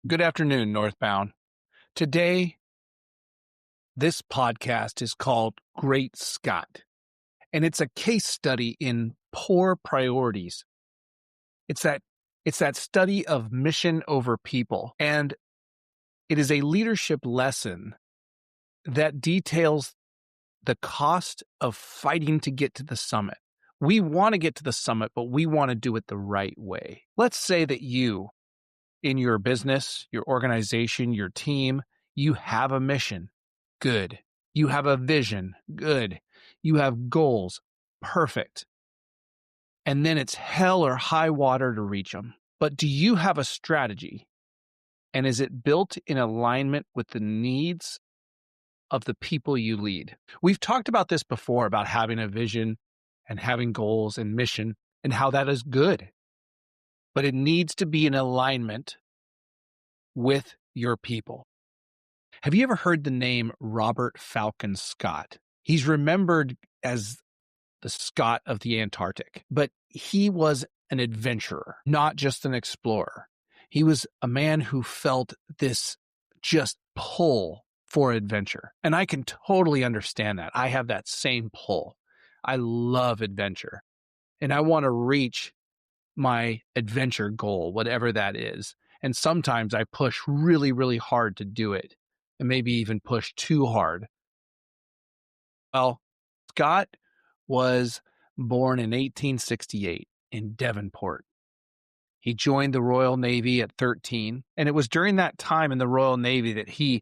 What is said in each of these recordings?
Good afternoon, Northbound. Today, this podcast is called Great Scott, and it's a case study in poor priorities. It's that study of mission over people, and it is a leadership lesson that details the cost of fighting to get to the summit. We want to get to the summit, but we want to do it the right way. Let's say that you, in your business, your organization, your team, you have a mission. Good. You have a vision. Good. You have goals. Perfect. And then it's hell or high water to reach them. But do you have a strategy? And is it built in alignment with the needs of the people you lead? We've talked about this before, about having a vision and having goals and mission and how that is good. But it needs to be in alignment with your people. Have you ever heard the name Robert Falcon Scott? He's remembered as the Scott of the Antarctic, but he was an adventurer, not just an explorer. He was a man who felt this just pull for adventure. And I can totally understand that. I have that same pull. I love adventure. And I want to reach my adventure goal, whatever that is. And sometimes I push really, really hard to do it, and maybe even push too hard. Well, Scott was born in 1868 in Devonport. He joined the Royal Navy at 13, and it was during that time in the Royal Navy that he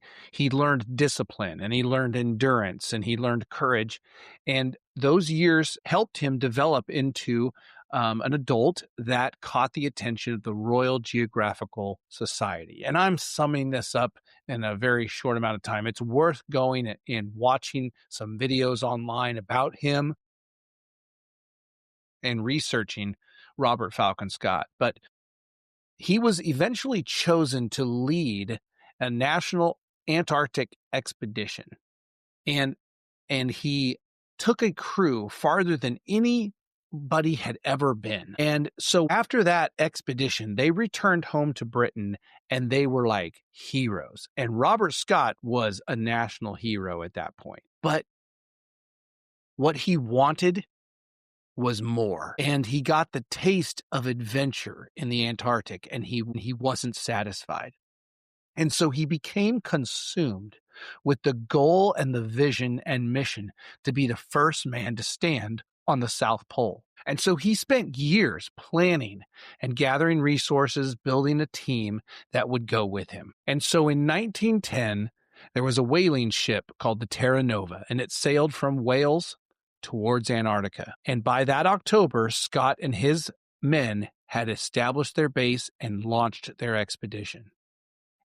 learned discipline, and he learned endurance, and he learned courage. And those years helped him develop into an adult that caught the attention of the Royal Geographical Society. And I'm summing this up in a very short amount of time. It's worth going and watching some videos online about him and researching Robert Falcon Scott. But he was eventually chosen to lead a national Antarctic expedition. And he took a crew farther than anybody had ever been. And so after that expedition, they returned home to Britain, and they were like heroes. And Robert Scott was a national hero at that point. But what he wanted was more. And he got the taste of adventure in the Antarctic, and he wasn't satisfied. And so he became consumed with the goal and the vision and mission to be the first man to stand on the South Pole. And so he spent years planning and gathering resources, building a team that would go with him. And so in 1910, there was a whaling ship called the Terra Nova, and it sailed from Wales towards Antarctica. And by that October, Scott and his men had established their base and launched their expedition.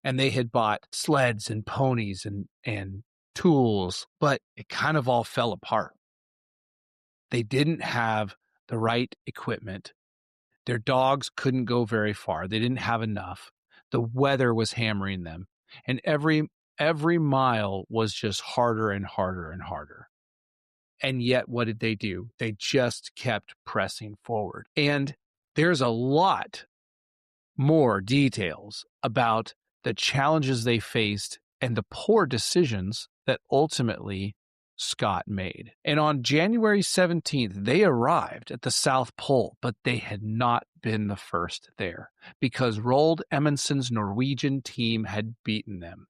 And they had bought sleds and ponies and tools, but it kind of all fell apart. They didn't have the right equipment. Their dogs couldn't go very far. They didn't have enough. The weather was hammering them. And every mile was just harder and harder and harder. And yet, what did they do? They just kept pressing forward. And there's a lot more details about the challenges they faced and the poor decisions that ultimately Scott made. And on January 17th, they arrived at the South Pole, but they had not been the first there because Roald Amundson's Norwegian team had beaten them.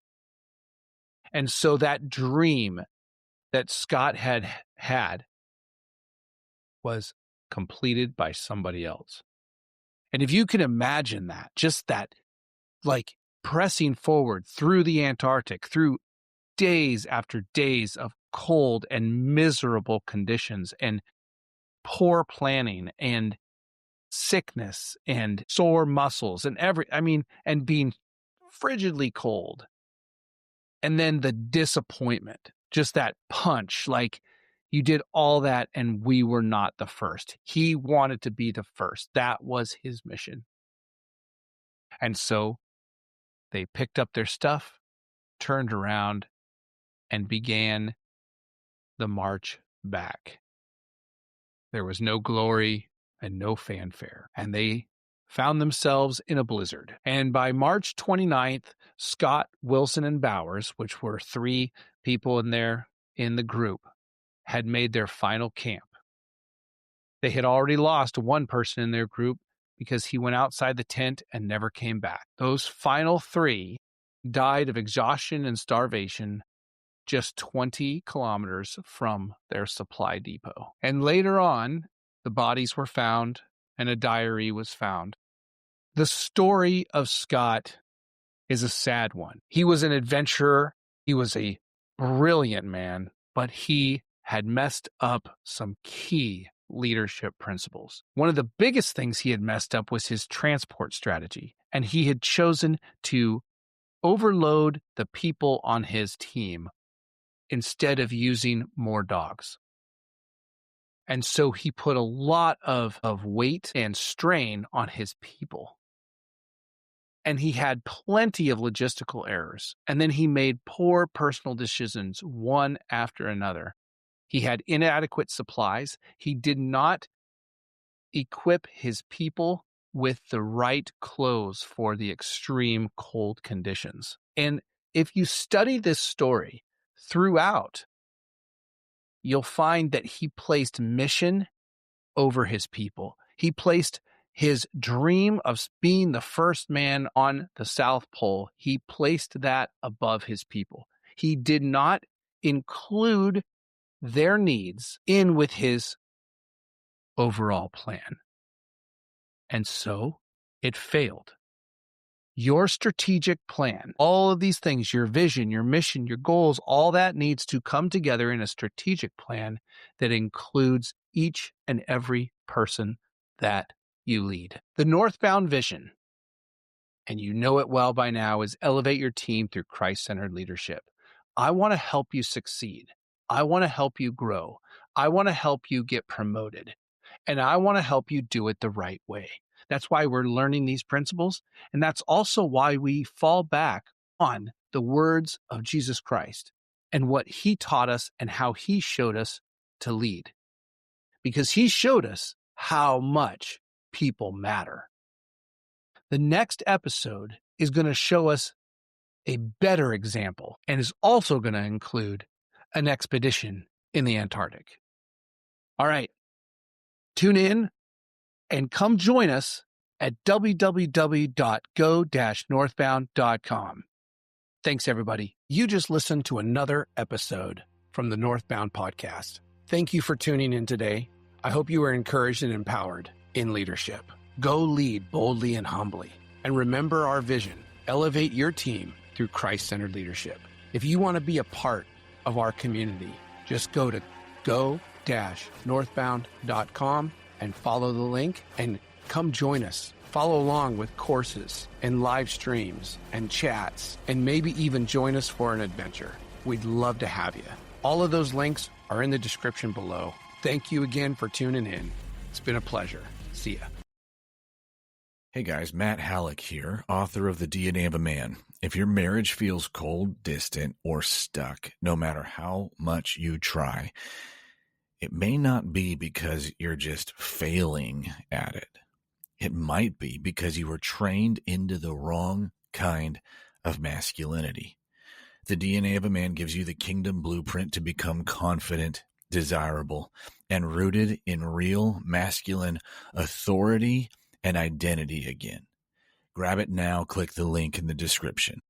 And so that dream that Scott had was completed by somebody else. And if you can imagine that, just that, like pressing forward through the Antarctic, through days after days of cold and miserable conditions and poor planning and sickness and sore muscles and and being frigidly cold. And then the disappointment, just that punch, like you did all that and we were not the first. He wanted to be the first. That was his mission. And so they picked up their stuff, turned around, and began the march back. There was no glory and no fanfare. And they found themselves in a blizzard. And by March 29th, Scott, Wilson, and Bowers, which were 3 people in the group, had made their final camp. They had already lost one person in their group because he went outside the tent and never came back. Those final 3 died of exhaustion and starvation just 20 kilometers from their supply depot. And later on, the bodies were found and a diary was found. The story of Scott is a sad one. He was an adventurer. He was a brilliant man, but he had messed up some key leadership principles. One of the biggest things he had messed up was his transport strategy, and he had chosen to overload the people on his team instead of using more dogs. And so he put a lot of weight and strain on his people. And he had plenty of logistical errors. And then he made poor personal decisions one after another. He had inadequate supplies. He did not equip his people with the right clothes for the extreme cold conditions. And if you study this story throughout, you'll find that he placed mission over his people. He placed his dream of being the first man on the South Pole, he placed that above his people. He did not include their needs in with his overall plan. And so it failed. Your strategic plan, all of these things, your vision, your mission, your goals, all that needs to come together in a strategic plan that includes each and every person that you lead. The Northbound vision, and you know it well by now, is elevate your team through Christ-centered leadership. I want to help you succeed. I want to help you grow. I want to help you get promoted. And I want to help you do it the right way. That's why we're learning these principles. And that's also why we fall back on the words of Jesus Christ and what he taught us and how he showed us to lead. Because he showed us how much people matter. The next episode is going to show us a better example and is also going to include an expedition in the Antarctic. All right, tune in and come join us at www.go-northbound.com. Thanks, everybody. You just listened to another episode from the Northbound Podcast. Thank you for tuning in today. I hope you were encouraged and empowered in leadership. Go lead boldly and humbly. And remember our vision, elevate your team through Christ-centered leadership. If you want to be a part of our community, just go to go-northbound.com and follow the link and come join us. Follow along with courses and live streams and chats, and maybe even join us for an adventure. We'd love to have you. All of those links are in the description below. Thank you again for tuning in. It's been a pleasure. See ya. Hey guys, Matt Halleck here, author of The DNA of a Man. If your marriage feels cold, distant, or stuck, no matter how much you try, it may not be because you're just failing at it. It might be because you were trained into the wrong kind of masculinity. The DNA of a Man gives you the kingdom blueprint to become confident, desirable, and rooted in real masculine authority and identity again. Grab it now. Click the link in the description.